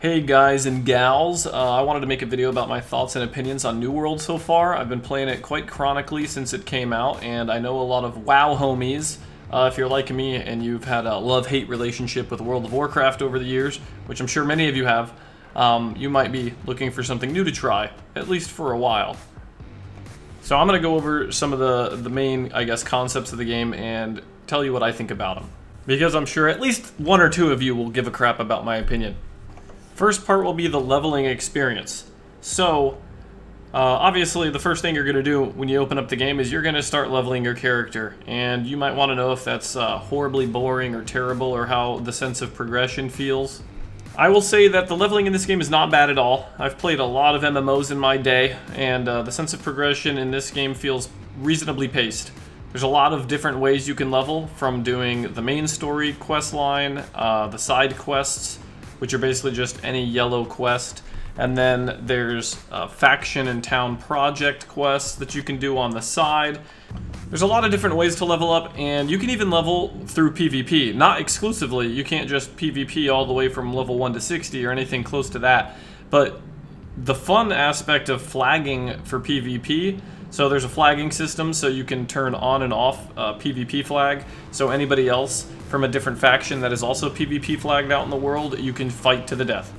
Hey guys and gals, I wanted to make a video about my thoughts and opinions on New World so far. I've been playing it quite chronically since it came out, and I know a lot of WoW homies. If you're like me and you've had a love-hate relationship with World of Warcraft over the years, which I'm sure many of you have, you might be looking for something new to try, at least for a while. So I'm going to go over some of the main, I guess, concepts of the game and tell you what I think about them. Because I'm sure at least one or two of you will give a crap about my opinion. First part will be the leveling experience. So, obviously the first thing you're going to do when you open up the game is you're going to start leveling your character. And you might want to know if that's horribly boring or terrible or how the sense of progression feels. I will say that the leveling in this game is not bad at all. I've played a lot of MMOs in my day, and the sense of progression in this game feels reasonably paced. There's a lot of different ways you can level, from doing the main story quest line, the side quests, which are basically just any yellow quest. And then there's faction and town project quests that you can do on the side. There's a lot of different ways to level up, and you can even level through PvP. Not exclusively, you can't just PvP all the way from level 1 to 60 or anything close to that. But the fun aspect of flagging for PvP, so there's a flagging system, so you can turn on and off PvP flag, so anybody else from a different faction that is also PvP flagged out in the world, you can fight to the death.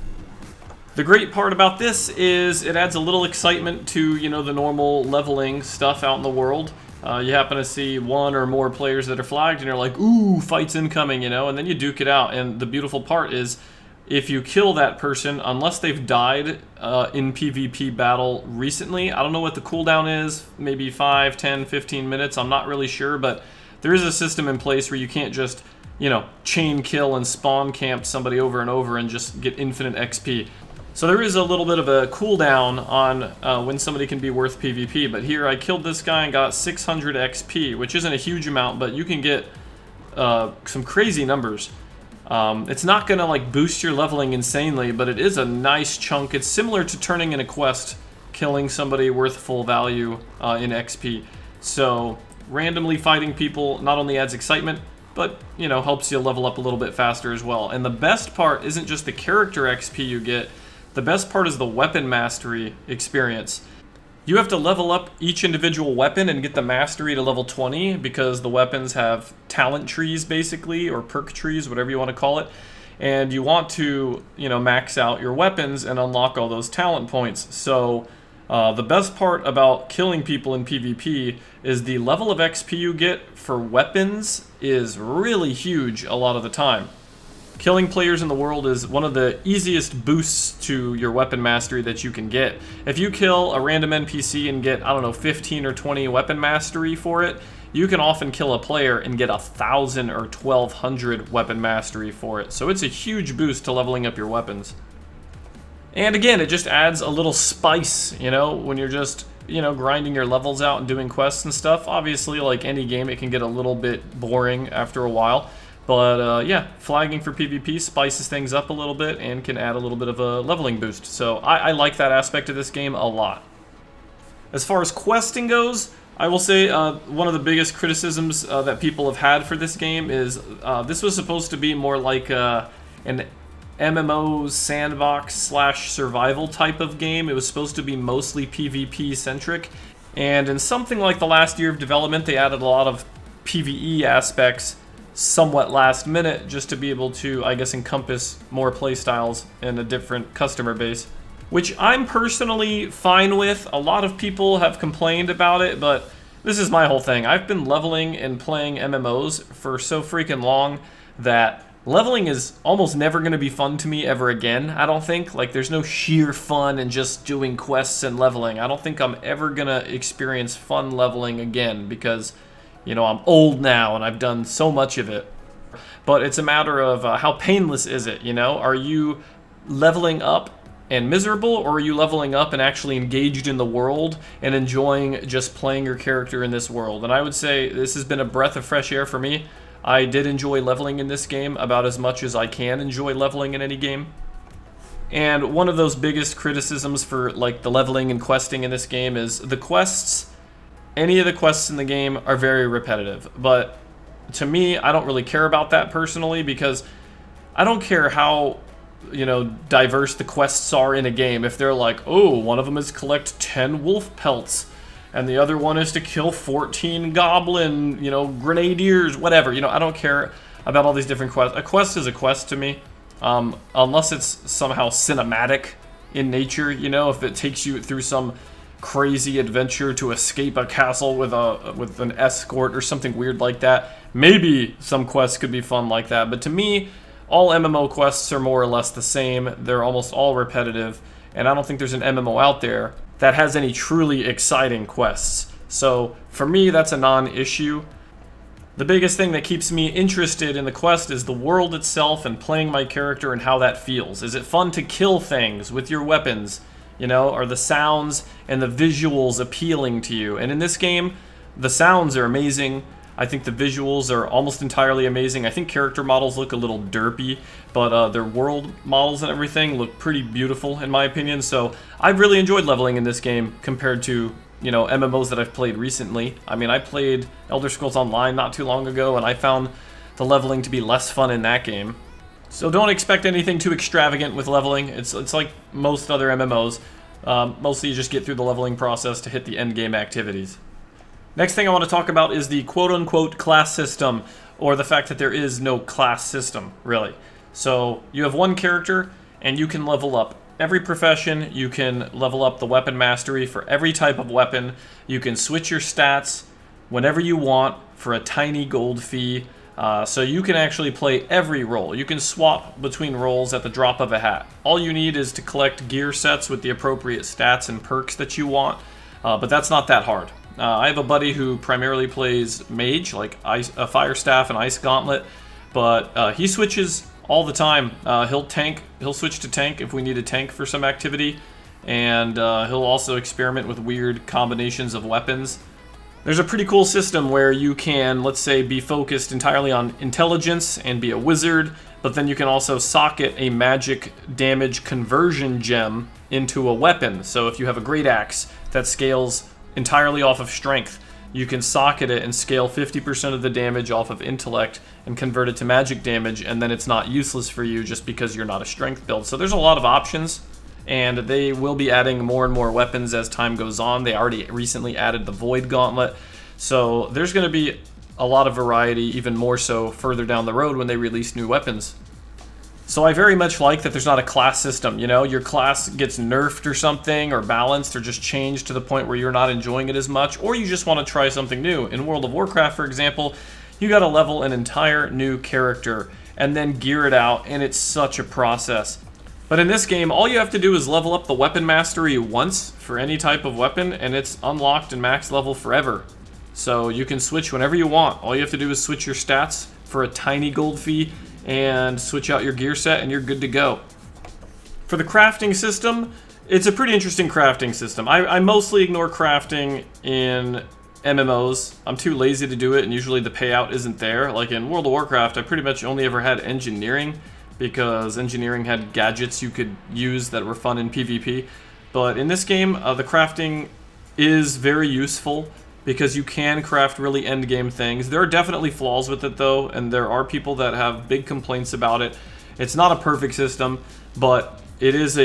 The great part about this is it adds a little excitement to, you know, the normal leveling stuff out in the world. You happen to see one or more players that are flagged and you're like, ooh, fight's incoming, you know, and then you duke it out. And the beautiful part is if you kill that person, unless they've died in PvP battle recently, I don't know what the cooldown is, maybe 5, 10, 15 minutes, I'm not really sure, but there is a system in place where you can't just, you know, chain kill and spawn camp somebody over and over and just get infinite XP. So there is a little bit of a cooldown on when somebody can be worth PvP, but here I killed this guy and got 600 XP, which isn't a huge amount, but you can get some crazy numbers. It's not gonna like boost your leveling insanely, but it is a nice chunk. It's similar to turning in a quest, killing somebody worth full value in XP. So randomly fighting people not only adds excitement, but, you know, helps you level up a little bit faster as well. And the best part isn't just the character XP you get, the best part is the weapon mastery experience. You have to level up each individual weapon and get the mastery to level 20 because the weapons have talent trees basically, or perk trees, whatever you want to call it. And you want to, you know, max out your weapons and unlock all those talent points. So the best part about killing people in PvP is the level of XP you get for weapons is really huge a lot of the time. Killing players in the world is one of the easiest boosts to your weapon mastery that you can get. If you kill a random NPC and get, I don't know, 15 or 20 weapon mastery for it, you can often kill a player and get 1,000 or 1,200 weapon mastery for it. So it's a huge boost to leveling up your weapons. And again, it just adds a little spice, you know, when you're just, you know, grinding your levels out and doing quests and stuff. Obviously, like any game, it can get a little bit boring after a while. But yeah, flagging for PvP spices things up a little bit and can add a little bit of a leveling boost. So I like that aspect of this game a lot. As far as questing goes, I will say one of the biggest criticisms that people have had for this game is this was supposed to be more like an MMO sandbox / survival type of game. It was supposed to be mostly PvP centric. And in something like the last year of development, they added a lot of PvE aspects somewhat last minute just to be able to, I guess, encompass more playstyles and a different customer base, which I'm personally fine with. A lot of people have complained about it, but this is my whole thing. I've been leveling and playing MMOs for so freaking long that leveling is almost never going to be fun to me ever again, I don't think. Like, there's no sheer fun in just doing quests and leveling. I don't think I'm ever going to experience fun leveling again because, you know, I'm old now and I've done so much of it. But it's a matter of how painless is it, you know? Are you leveling up and miserable, or are you leveling up and actually engaged in the world and enjoying just playing your character in this world? And I would say this has been a breath of fresh air for me. I did enjoy leveling in this game about as much as I can enjoy leveling in any game. And one of those biggest criticisms for like the leveling and questing in this game is the quests. Any of the quests in the game are very repetitive, but to me, I don't really care about that personally because I don't care how diverse the quests are in a game. If they're like, oh, one of them is collect 10 wolf pelts, and the other one is to kill 14 goblin, grenadiers, whatever. I don't care about all these different quests. A quest is a quest to me, unless it's somehow cinematic in nature. If it takes you through some crazy adventure to escape a castle with an escort or something weird like that, maybe some quests could be fun like that. But to me, all MMO quests are more or less the same. They're almost all repetitive, and I don't think there's an MMO out there that has any truly exciting quests. So for me, that's a non-issue. The biggest thing that keeps me interested in the quest is the world itself and playing my character and how that feels. Is it fun to kill things with your weapons? Are the sounds and the visuals appealing to you? And in this game, the sounds are amazing. I think the visuals are almost entirely amazing. I think character models look a little derpy, but their world models and everything look pretty beautiful in my opinion. So I've really enjoyed leveling in this game compared to, MMOs that I've played recently. I mean, I played Elder Scrolls Online not too long ago, and I found the leveling to be less fun in that game. So don't expect anything too extravagant with leveling. It's like most other MMOs. Mostly you just get through the leveling process to hit the end game activities. Next thing I want to talk about is the quote-unquote class system, or the fact that there is no class system, really. So you have one character, and you can level up every profession. You can level up the weapon mastery for every type of weapon. You can switch your stats whenever you want for a tiny gold fee. So you can actually play every role. You can swap between roles at the drop of a hat. All you need is to collect gear sets with the appropriate stats and perks that you want, but that's not that hard. I have a buddy who primarily plays mage, like a fire staff and ice gauntlet, but he switches all the time. He'll switch to tank if we need a tank for some activity, and he'll also experiment with weird combinations of weapons. There's a pretty cool system where you can, let's say, be focused entirely on intelligence and be a wizard, but then you can also socket a magic damage conversion gem into a weapon. So if you have a great axe that scales entirely off of strength, you can socket it and scale 50% of the damage off of intellect and convert it to magic damage, and then it's not useless for you just because you're not a strength build. So there's a lot of options, and they will be adding more and more weapons as time goes on. They already recently added the Void Gauntlet, so there's going to be a lot of variety, even more so further down the road when they release new weapons. So I very much like that there's not a class system. Your class gets nerfed or something, or balanced, or just changed to the point where you're not enjoying it as much, or you just want to try something new. In World of Warcraft, for example, you got to level an entire new character and then gear it out, and it's such a process. But in this game, all you have to do is level up the weapon mastery once for any type of weapon, and it's unlocked and max level forever. So you can switch whenever you want. All you have to do is switch your stats for a tiny gold fee and switch out your gear set, and you're good to go. For the crafting system, it's a pretty interesting crafting system. I mostly ignore crafting in MMOs. I'm too lazy to do it, and usually the payout isn't there. Like in World of Warcraft, I pretty much only ever had engineering, because engineering had gadgets you could use that were fun in PvP. But in this game, the crafting is very useful, because you can craft really end-game things. There are definitely flaws with it, though, and there are people that have big complaints about it. It's not a perfect system, but it is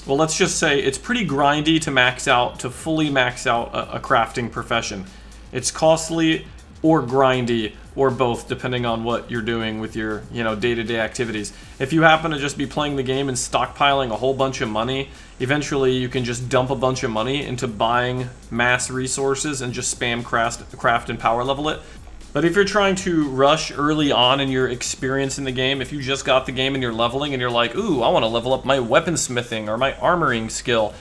well, let's just say it's pretty grindy to fully max out a crafting profession. It's costly or grindy, or both, depending on what you're doing with your, day-to-day activities. If you happen to just be playing the game and stockpiling a whole bunch of money, eventually you can just dump a bunch of money into buying mass resources and just spam craft and power level it. But if you're trying to rush early on in your experience in the game, if you just got the game and you're leveling and you're like, ooh, I want to level up my weaponsmithing or my armoring skill,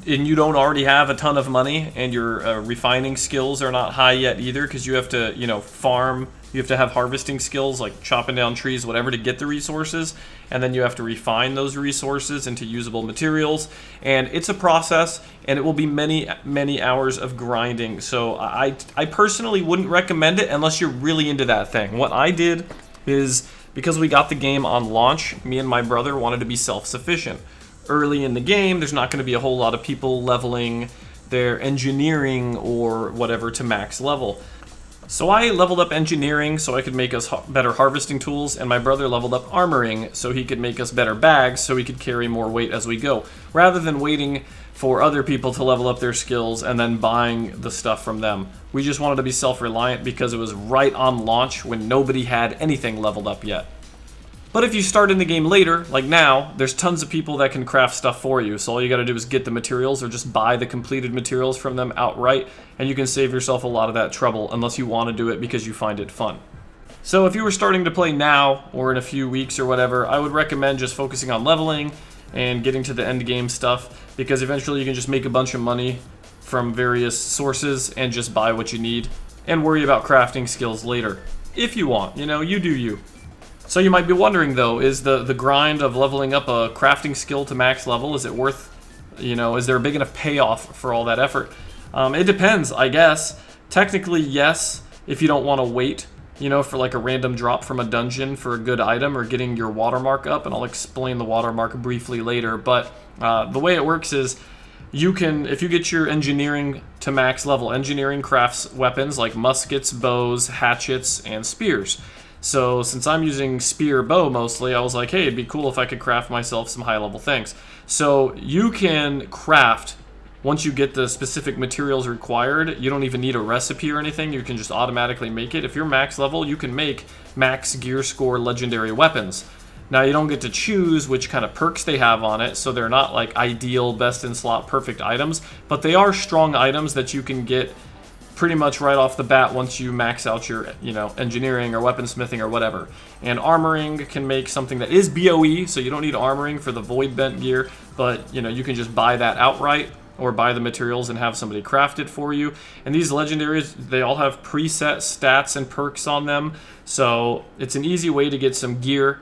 and you don't already have a ton of money, and your refining skills are not high yet either, because you have to, farm, you have to have harvesting skills like chopping down trees, whatever, to get the resources, and then you have to refine those resources into usable materials, and it's a process, and it will be many, many hours of grinding. So I personally wouldn't recommend it unless you're really into that thing. What I did is, because we got the game on launch, me and my brother wanted to be self-sufficient. Early in the game, there's not going to be a whole lot of people leveling their engineering or whatever to max level. So I leveled up engineering so I could make us better harvesting tools, and my brother leveled up armoring so he could make us better bags so we could carry more weight as we go, rather than waiting for other people to level up their skills and then buying the stuff from them. We just wanted to be self-reliant because it was right on launch when nobody had anything leveled up yet. But if you start in the game later, like now, there's tons of people that can craft stuff for you. So all you gotta do is get the materials or just buy the completed materials from them outright, and you can save yourself a lot of that trouble unless you want to do it because you find it fun. So if you were starting to play now or in a few weeks or whatever, I would recommend just focusing on leveling and getting to the end game stuff, because eventually you can just make a bunch of money from various sources and just buy what you need and worry about crafting skills later. If you want, you know, you do you. So you might be wondering though, is the grind of leveling up a crafting skill to max level, is it worth, you know, is there a big enough payoff for all that effort? It depends, I guess. Technically, yes, if you don't want to wait, you know, for like a random drop from a dungeon for a good item or getting your watermark up, and I'll explain the watermark briefly later, but the way it works is you can, if you get your engineering to max level, engineering crafts weapons like muskets, bows, hatchets, and spears. So since I'm using spear bow mostly, I was like, hey, it'd be cool if I could craft myself some high level things. So you can craft, once you get the specific materials required, you don't even need a recipe or anything, you can just automatically make it. If you're max level, you can make max gear score legendary weapons. Now you don't get to choose which kind of perks they have on it, so they're not like ideal, best in slot, perfect items, but they are strong items that you can get pretty much right off the bat once you max out your, you know, engineering or weaponsmithing or whatever. And armoring can make something that is BOE, so you don't need armoring for the void bent gear, but you know, you can just buy that outright or buy the materials and have somebody craft it for you. And these legendaries, they all have preset stats and perks on them, so it's an easy way to get some gear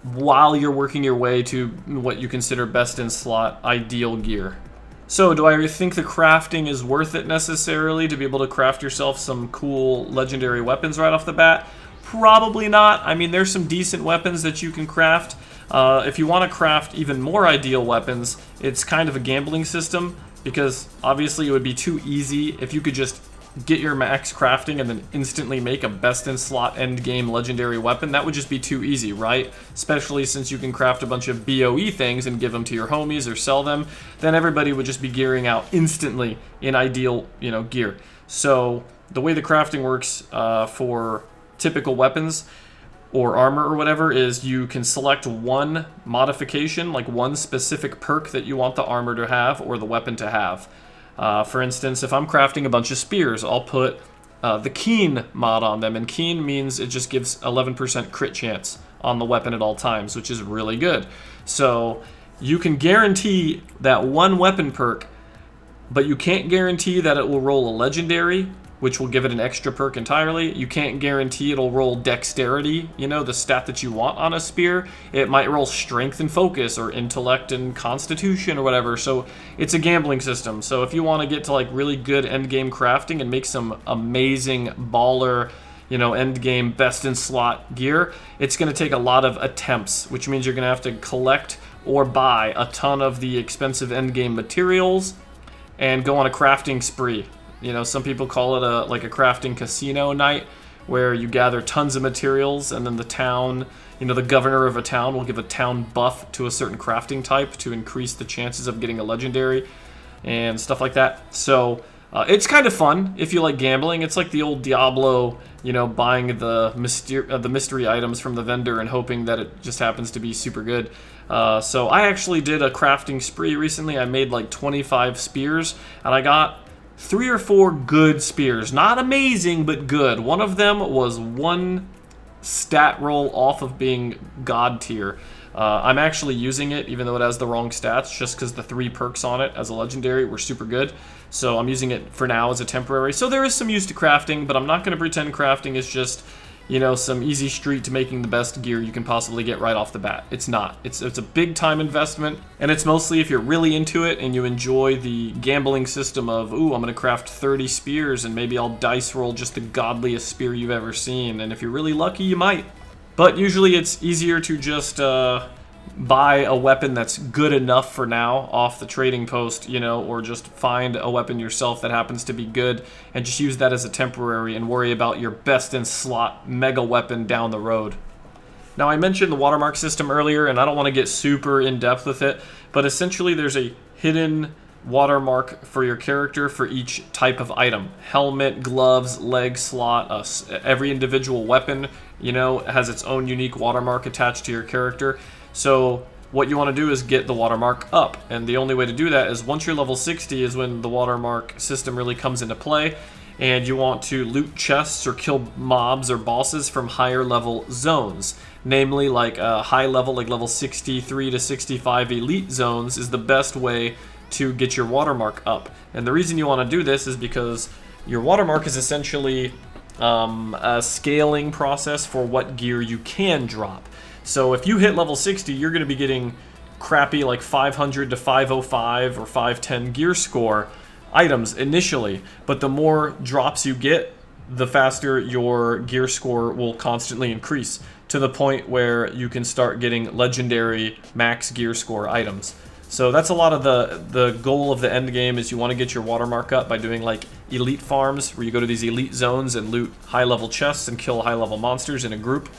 while you're working your way to what you consider best in slot ideal gear. So, do I think the crafting is worth it necessarily to be able to craft yourself some cool legendary weapons right off the bat? Probably not. I mean, there's some decent weapons that you can craft. If you want to craft even more ideal weapons, it's kind of a gambling system, because obviously it would be too easy if you could just get your max crafting and then instantly make a best in slot end game legendary weapon. That would just be too easy, right? Especially since you can craft a bunch of BOE things and give them to your homies or sell them, then everybody would just be gearing out instantly in ideal, you know, gear. So the way the crafting works for typical weapons or armor or whatever is you can select one modification, like one specific perk that you want the armor to have or the weapon to have. For instance, if I'm crafting a bunch of spears, I'll put the Keen mod on them, and Keen means it just gives 11% crit chance on the weapon at all times, which is really good. So you can guarantee that one weapon perk, but you can't guarantee that it will roll a legendary, which will give it an extra perk entirely. You can't guarantee it'll roll dexterity, you know, the stat that you want on a spear. It might roll strength and focus or intellect and constitution or whatever. So it's a gambling system. So if you want to get to like really good end game crafting and make some amazing baller, you know, end game best in slot gear, it's going to take a lot of attempts, which means you're going to have to collect or buy a ton of the expensive end game materials and go on a crafting spree. You know, some people call it like a crafting casino night, where you gather tons of materials and then the town, you know, the governor of a town will give a town buff to a certain crafting type to increase the chances of getting a legendary and stuff like that. So it's kind of fun if you like gambling. It's like the old Diablo, you know, buying the mystery items from the vendor and hoping that it just happens to be super good. So I actually did a crafting spree recently. I made like 25 spears, and I got 3 or 4 good spears. Not amazing, but good. One of them was 1 stat roll off of being god tier. I'm actually using it, even though it has the wrong stats, just because the 3 perks on it as a legendary were super good. So I'm using it for now as a temporary. So there is some use to crafting, but I'm not going to pretend crafting is just, you know, some easy street to making the best gear you can possibly get right off the bat. It's not. It's a big time investment, and it's mostly if you're really into it and you enjoy the gambling system of, ooh, I'm going to craft 30 spears and maybe I'll dice roll just the godliest spear you've ever seen, and if you're really lucky, you might. But usually it's easier to just buy a weapon that's good enough for now off the trading post, you know, or just find a weapon yourself that happens to be good and just use that as a temporary and worry about your best in slot mega weapon down the road. Now, I mentioned the Watermark system earlier, and I don't want to get super in-depth with it, but essentially there's a hidden watermark for your character for each type of item. Helmet, gloves, leg slot, every individual weapon, you know, has its own unique watermark attached to your character. So what you want to do is get the watermark up, and the only way to do that is once you're level 60 is when the watermark system really comes into play, and you want to loot chests or kill mobs or bosses from higher level zones. Namely, like high level, like level 63 to 65 elite zones is the best way to get your watermark up. And the reason you want to do this is because your watermark is essentially a scaling process for what gear you can drop. So if you hit level 60, you're going to be getting crappy like 500 to 505 or 510 gear score items initially, but the more drops you get, the faster your gear score will constantly increase to the point where you can start getting legendary max gear score items. So that's a lot of the goal of the end game, is you want to get your watermark up by doing like elite farms where you go to these elite zones and loot high level chests and kill high level monsters in a group.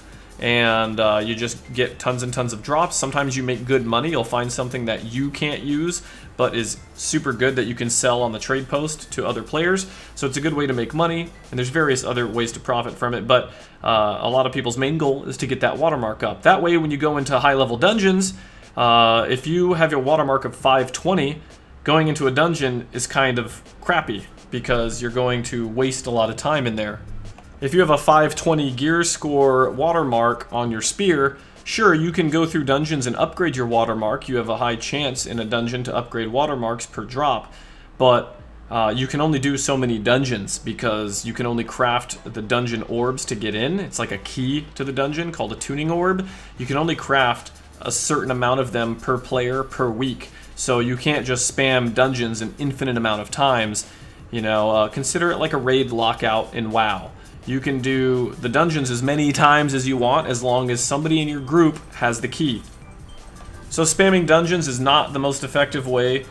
And you just get tons and tons of drops. Sometimes you make good money. You'll find something that you can't use but is super good that you can sell on the trade post to other players. So it's a good way to make money, and there's various other ways to profit from it, but a lot of people's main goal is to get that watermark up. That way when you go into high level dungeons, if you have your watermark of 520, going into a dungeon is kind of crappy because you're going to waste a lot of time in there. If you have a 520 gear score watermark on your spear, sure, you can go through dungeons and upgrade your watermark. You have a high chance in a dungeon to upgrade watermarks per drop, but you can only do so many dungeons because you can only craft the dungeon orbs to get in. It's like a key to the dungeon called a tuning orb. You can only craft a certain amount of them per player per week, so you can't just spam dungeons an infinite amount of times. You know, consider it like a raid lockout in WoW. You can do the dungeons as many times as you want as long as somebody in your group has the key. So spamming dungeons is not the most effective way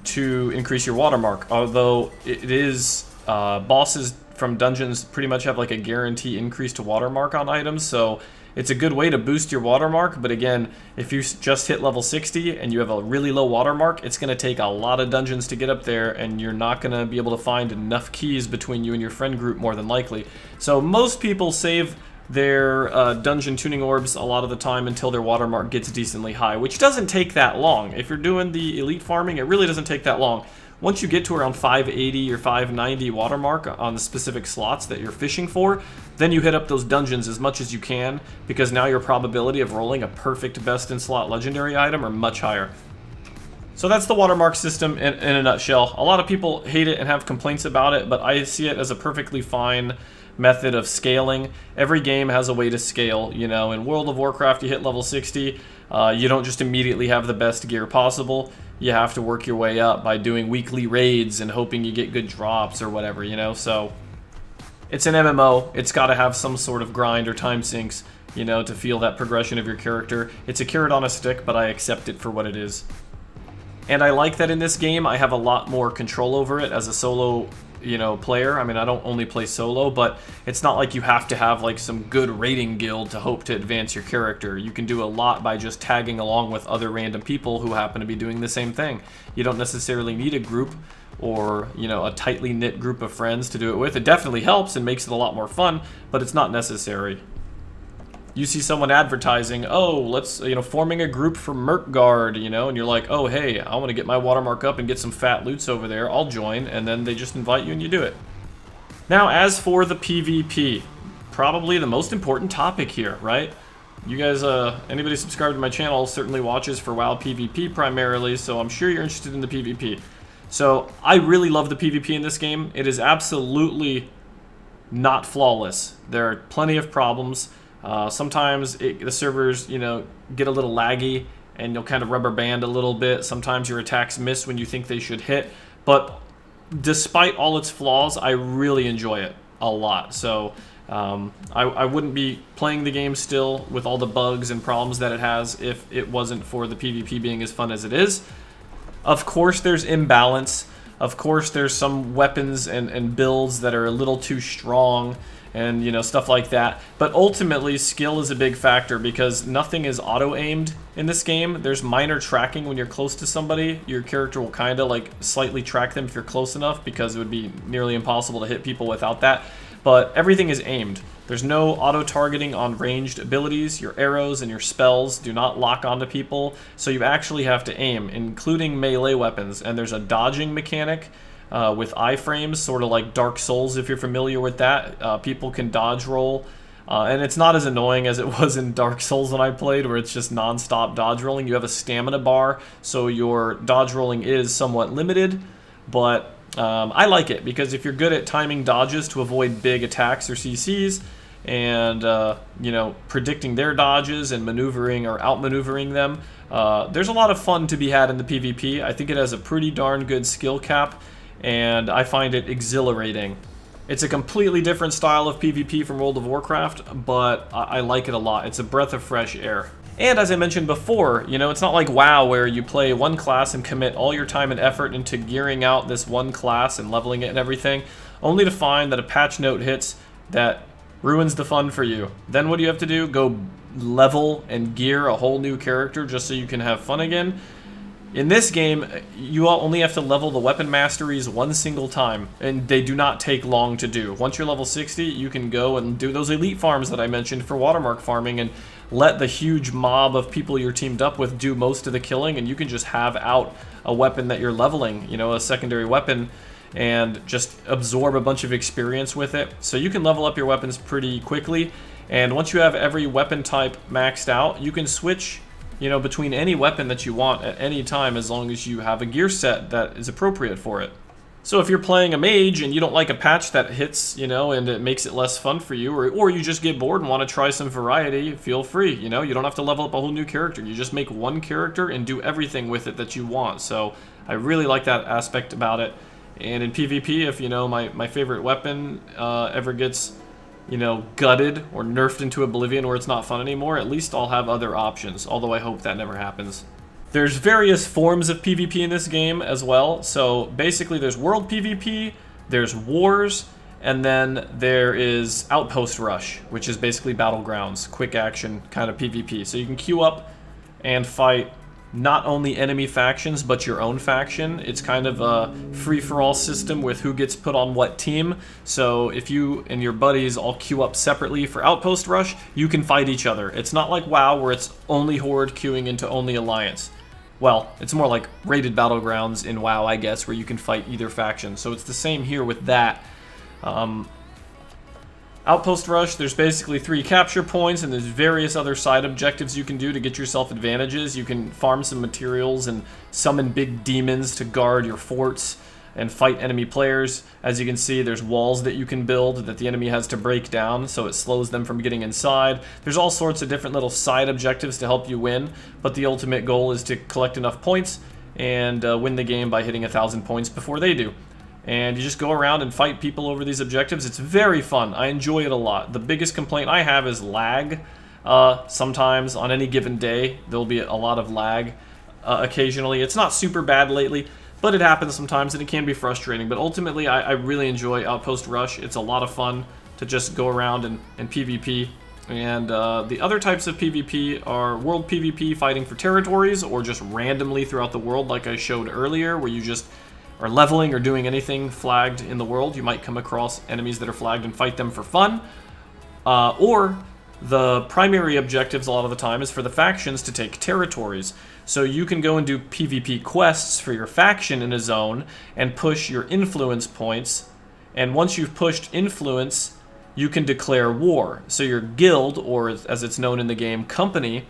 to increase your watermark, although it is, bosses from dungeons pretty much have like a guarantee increase to watermark on items, so it's a good way to boost your watermark. But again, if you just hit level 60 and you have a really low watermark, it's going to take a lot of dungeons to get up there, and you're not going to be able to find enough keys between you and your friend group more than likely. So most people save their dungeon tuning orbs a lot of the time until their watermark gets decently high, which doesn't take that long. If you're doing the elite farming, it really doesn't take that long. Once you get to around 580 or 590 watermark on the specific slots that you're fishing for, then you hit up those dungeons as much as you can, because now your probability of rolling a perfect best in slot legendary item are much higher. So that's the watermark system in a nutshell. A lot of people hate it and have complaints about it, but I see it as a perfectly fine method of scaling. Every game has a way to scale. You know, in World of Warcraft, you hit level 60, you don't just immediately have the best gear possible. You have to work your way up by doing weekly raids and hoping you get good drops or whatever, you know. So it's an MMO. It's got to have some sort of grind or time sinks, you know, to feel that progression of your character. It's a carrot on a stick, but I accept it for what it is. And I like that in this game I have a lot more control over it as a solo, you know, player. I mean, I don't only play solo, but it's not like you have to have like some good raiding guild to hope to advance your character. You can do a lot by just tagging along with other random people who happen to be doing the same thing. You don't necessarily need a group or, you know, a tightly knit group of friends to do it with. It definitely helps and makes it a lot more fun, but it's not necessary. You see someone advertising, oh, let's, you know, forming a group for Merkguard, you know, and you're like, oh, hey, I want to get my watermark up and get some fat loots over there, I'll join, and then they just invite you and you do it. Now, as for the PvP, probably the most important topic here, right? You guys, anybody subscribed to my channel certainly watches for WoW PvP primarily, so I'm sure you're interested in the PvP. So, I really love the PvP in this game. It is absolutely not flawless. There are plenty of problems. Sometimes the servers, you know, get a little laggy and you'll kind of rubber band a little bit. Sometimes your attacks miss when you think they should hit. But despite all its flaws, I really enjoy it a lot. So I wouldn't be playing the game still with all the bugs and problems that it has if it wasn't for the PvP being as fun as it is. Of course there's imbalance. Of course there's some weapons and builds that are a little too strong and, you know, stuff like that. But ultimately, skill is a big factor because nothing is auto-aimed in this game. There's minor tracking when you're close to somebody. Your character will kind of like slightly track them if you're close enough because it would be nearly impossible to hit people without that. But everything is aimed. There's no auto-targeting on ranged abilities. Your arrows and your spells do not lock onto people, so you actually have to aim, including melee weapons. And there's a dodging mechanic with iframes, sort of like Dark Souls, if you're familiar with that. People can dodge roll, and it's not as annoying as it was in Dark Souls when I played, where it's just non-stop dodge rolling. You have a stamina bar, so your dodge rolling is somewhat limited, but I like it because if you're good at timing dodges to avoid big attacks or CCs, and you know, predicting their dodges and maneuvering or outmaneuvering them, there's a lot of fun to be had in the PvP. I think it has a pretty darn good skill cap, and I find it exhilarating. It's a completely different style of PvP from World of Warcraft, but I like it a lot. It's a breath of fresh air. And as I mentioned before, you know, it's not like WoW where you play one class and commit all your time and effort into gearing out this one class and leveling it and everything, only to find that a patch note hits that ruins the fun for you. Then what do you have to do? Go level and gear a whole new character just so you can have fun again? In this game, you only have to level the weapon masteries one single time, and they do not take long to do. Once you're level 60, you can go and do those elite farms that I mentioned for watermark farming and let the huge mob of people you're teamed up with do most of the killing, and you can just have out a weapon that you're leveling, you know, a secondary weapon, and just absorb a bunch of experience with it. So you can level up your weapons pretty quickly, and once you have every weapon type maxed out, you can switch, you know, between any weapon that you want at any time as long as you have a gear set that is appropriate for it. So if you're playing a mage and you don't like a patch that hits, you know, and it makes it less fun for you, or you just get bored and want to try some variety, feel free, you know, you don't have to level up a whole new character. You just make one character and do everything with it that you want. So I really like that aspect about it. And in PvP, if, you know, my favorite weapon ever gets, you know, gutted or nerfed into oblivion where it's not fun anymore, at least I'll have other options, although I hope that never happens. There's various forms of PvP in this game as well. So basically there's world PvP, there's wars, and then there is outpost rush, which is basically battlegrounds, quick action kind of PvP. So you can queue up and fight not only enemy factions, but your own faction. It's kind of a free-for-all system with who gets put on what team. So if you and your buddies all queue up separately for Outpost Rush, you can fight each other. It's not like WoW where it's only Horde queuing into only Alliance. Well, it's more like rated battlegrounds in WoW, I guess, where you can fight either faction. So it's the same here with that. Outpost Rush, there's basically 3 capture points, and there's various other side objectives you can do to get yourself advantages. You can farm some materials and summon big demons to guard your forts and fight enemy players. As you can see, there's walls that you can build that the enemy has to break down, so it slows them from getting inside. There's all sorts of different little side objectives to help you win, but the ultimate goal is to collect enough points and win the game by hitting 1,000 points before they do. And you just go around and fight people over these objectives. It's very fun. I enjoy it a lot. The biggest complaint I have is lag. Sometimes on any given day, there'll be a lot of lag occasionally. It's not super bad lately, but it happens sometimes and it can be frustrating. But ultimately, I really enjoy Outpost Rush. It's a lot of fun to just go around and PvP. And the other types of PvP are world PvP, fighting for territories, or just randomly throughout the world like I showed earlier, where you just are leveling or doing anything flagged in the world. You might come across enemies that are flagged and fight them for fun. Or the primary objectives a lot of the time is for the factions to take territories. So you can go and do PvP quests for your faction in a zone and push your influence points. And once you've pushed influence, you can declare war. So your guild, or as it's known in the game, company,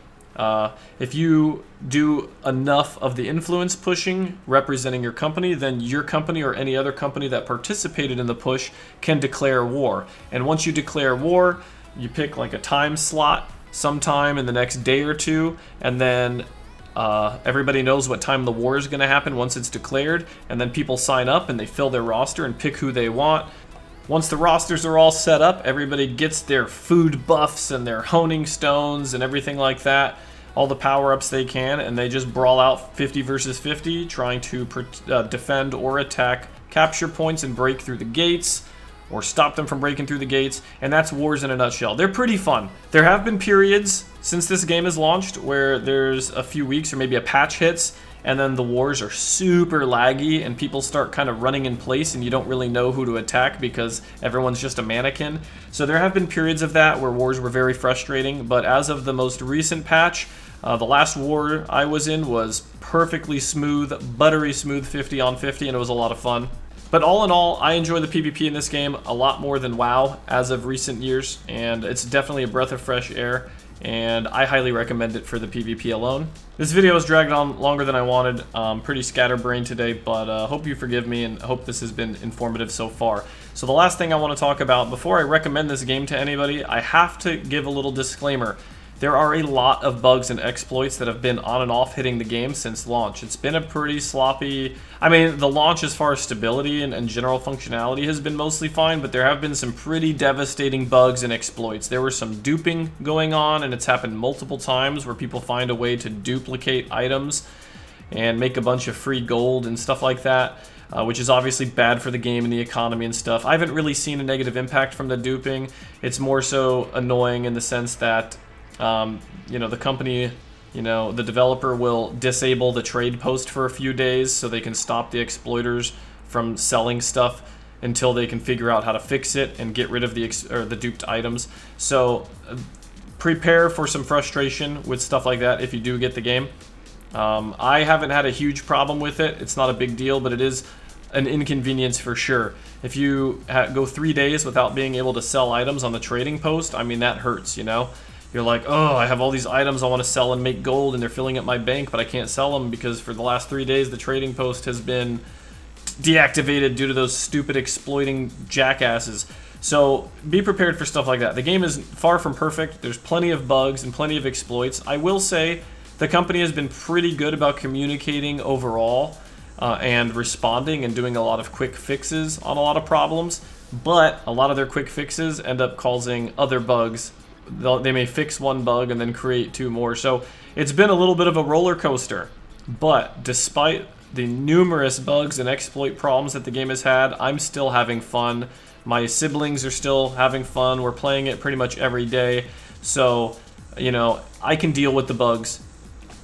if you do enough of the influence pushing representing your company, then your company or any other company that participated in the push can declare war. And once you declare war, you pick like a time slot sometime in the next day or two, and then everybody knows what time the war is going to happen once it's declared, and then people sign up and they fill their roster and pick who they want. Once the rosters are all set up, everybody gets their food buffs and their honing stones and everything like that, all the power-ups they can, and they just brawl out 50 versus 50, trying to defend or attack capture points and break through the gates, or stop them from breaking through the gates, and that's wars in a nutshell. They're pretty fun. There have been periods since this game has launched where there's a few weeks or maybe a patch hits, and then the wars are super laggy and people start kind of running in place and you don't really know who to attack because everyone's just a mannequin. So there have been periods of that where wars were very frustrating, but as of the most recent patch, the last war I was in was perfectly smooth, buttery smooth 50 on 50, and it was a lot of fun. But all in all, I enjoy the PvP in this game a lot more than WoW as of recent years, and it's definitely a breath of fresh air, and I highly recommend it for the PvP alone. This video has dragged on longer than I wanted. Pretty scatterbrained today, but hope you forgive me and hope this has been informative so far. So the last thing I want to talk about, before I recommend this game to anybody, I have to give a little disclaimer. There are a lot of bugs and exploits that have been on and off hitting the game since launch. It's been a pretty sloppy... I mean, the launch as far as stability and general functionality has been mostly fine, but there have been some pretty devastating bugs and exploits. There was some duping going on, and it's happened multiple times where people find a way to duplicate items and make a bunch of free gold and stuff like that. Which is obviously bad for the game and the economy and stuff. I haven't really seen a negative impact from the duping. It's more so annoying in the sense that you know, the company, you know, the developer will disable the trade post for a few days so they can stop the exploiters from selling stuff until they can figure out how to fix it and get rid of the duped items. So prepare for some frustration with stuff like that if you do get the game. I haven't had a huge problem with it. It's not a big deal, but it is an inconvenience for sure. If you go 3 days without being able to sell items on the trading post, I mean, that hurts, you know? You're like, oh, I have all these items I want to sell and make gold, and they're filling up my bank, but I can't sell them because for the last 3 days the trading post has been deactivated due to those stupid exploiting jackasses. So be prepared for stuff like that. The game is far from perfect. There's plenty of bugs and plenty of exploits. I will say the company has been pretty good about communicating overall and responding and doing a lot of quick fixes on a lot of problems, but a lot of their quick fixes end up causing other bugs. They may fix one bug and then create 2 more. So it's been a little bit of a roller coaster. But despite the numerous bugs and exploit problems that the game has had, I'm still having fun. My siblings are still having fun. We're playing it pretty much every day. So, you know, I can deal with the bugs.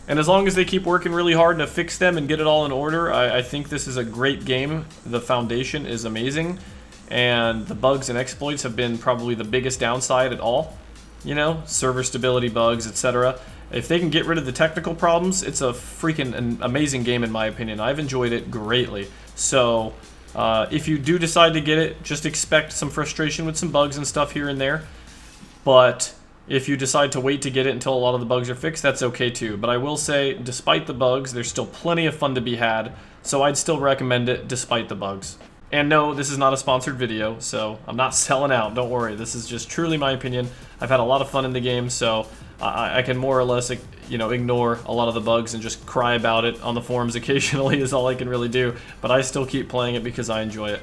And as long as they keep working really hard to fix them and get it all in order, I think this is a great game. The foundation is amazing. And the bugs and exploits have been probably the biggest downside at all. You know, server stability bugs, etc. If they can get rid of the technical problems, it's a freaking amazing game in my opinion. I've enjoyed it greatly. So, if you do decide to get it, just expect some frustration with some bugs and stuff here and there. But if you decide to wait to get it until a lot of the bugs are fixed, that's okay too. But I will say, despite the bugs, there's still plenty of fun to be had. So I'd still recommend it despite the bugs. And no, this is not a sponsored video, so I'm not selling out, don't worry. This is just truly my opinion. I've had a lot of fun in the game, so I can more or less, you know, ignore a lot of the bugs and just cry about it on the forums occasionally is all I can really do. But I still keep playing it because I enjoy it.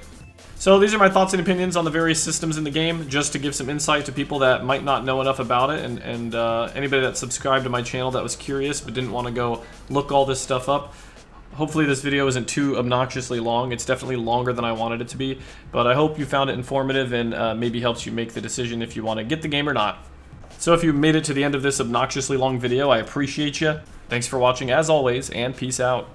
So these are my thoughts and opinions on the various systems in the game, just to give some insight to people that might not know enough about it, and anybody that subscribed to my channel that was curious but didn't want to go look all this stuff up. Hopefully this video isn't too obnoxiously long. It's definitely longer than I wanted it to be, but I hope you found it informative and maybe helps you make the decision if you want to get the game or not. So if you made it to the end of this obnoxiously long video, I appreciate you. Thanks for watching as always, and peace out.